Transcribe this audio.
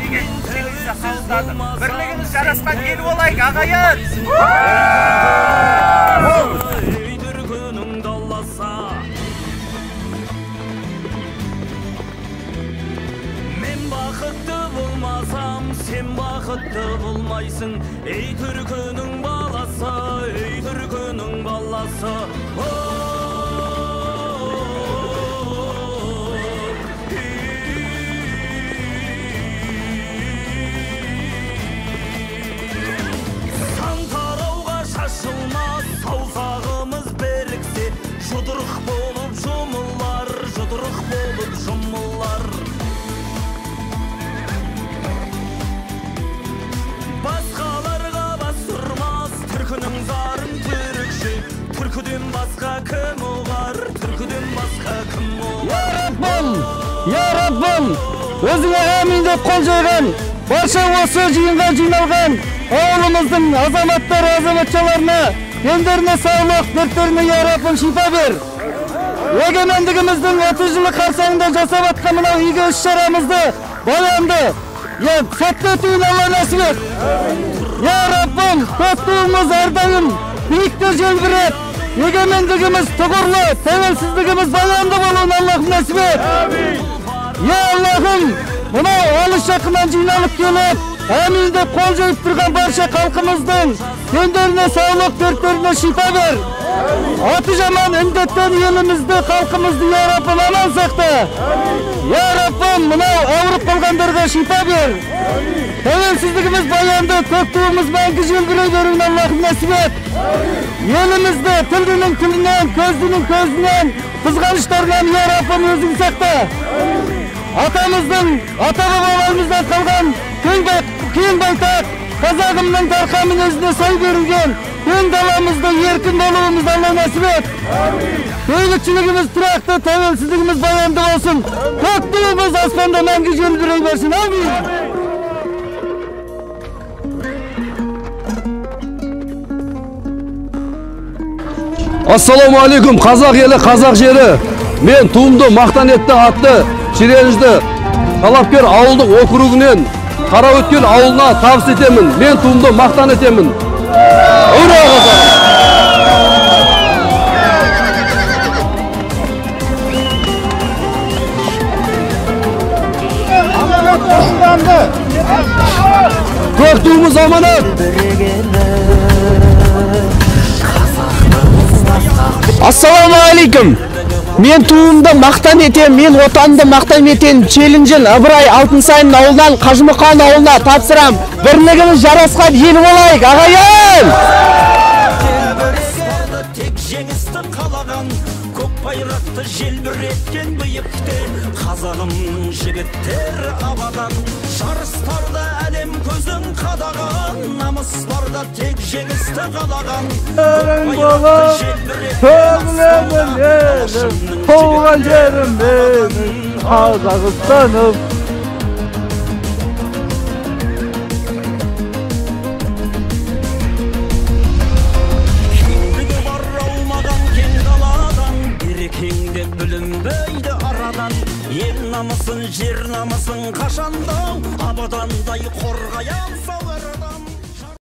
деген сыйлықты қабылдадым. Бірлігіміз жарасқан ел болайық, ағайын! Мен бақытты болмасам, сен бақытты болмайсың. Ей түркінің баласы, ей түркінің баласы. Саусағымыз беріксе, жұдырық болып жұмылар, жұдырық болып жұмылар. Басқаларға бас ұрмас, түркінің зарын түрікше, түркіден басқа кім оғар, түркіден басқа кім оғар. Я Раббым, өзіңе әмин деп қол жайған, барша осы жиынға жиналған ауылымыздың азаматтары, азаматшаларына, өндеріне саулық, дерттеріне я Раббым шипа бер. Егемендігіміздің 30 жылы қарсаңында жасап атқан мынау игі іс-шарамызды баянды, сәтті өтуін Алла нәсіп ет. Я Раббым, көк туымыз әрдайым биікте желбіреп, егемендігіміз тұғырлы, тәуелсіздігіміз баянды болуын Аллахым нәсіп ет. Я Аллахым, мынау алыс жақыннан жиналып келіп, әмин деп қол жайып тұрған барша халқымыздың өндеріне саулық, дерттеріне шипа бер. Аты жаман індеттен елімізді, халқымызды я Раббым аман сақта. Я Раббым, мынау ауырып қалғандарға шипа бер. Тәуелсіздігіміз баянды, көк туымыз мәңгі желбірей беруін Аллахым нәсіп ет. Елімізді тілдінің тілінен, көздінің көзінен, қызғаныштарынан я Раббым өзің сақта. Атамыздың, ата-бабаларымыздан қалған кең байтақ қазағымның тарқамын өзіне сай берілген кең даламызда еркін болуымызды Алла нәсіп ет. Бейбітшілігіміз тұрақты, тәуелсіздігіміз баянды болсын. Көк туымыз аспанда мәңгі желбірей берсін. Амин. Ассаламу алейкум, қазақ елі, қазақ жері. Мен туымды мақтан етті атты Шіренжді Талапкер ауылдық округінен Қараөткел ауылына табыс етемін. Мен туымды мақтан етемін. Ура қазақ! Көк туымыз аманат! Ассаламу алейкум. Мен туымды мақтан етем, мен отанды мақтан етем. Челленджін Ыбырай Алтынсайын ауылдан Қажымұқан ауылына тапсырам. Бірлігіміз жарасқан ел болайық, ағайын! Тек жеңісті қалаған, көк байрақты желбіреткен биікте, қазағым жігіттер абадан, жарыстарда әлем көзін қадаған, намыс барда тек жеңісті қалаған. Туған жерім менің Қазақстаным. Кеңдігі бар алмаған кең даладан, берекеңде бүлінбейді арадан, ел намысын, жер намысын қашандау, абадандай қорғай алсау.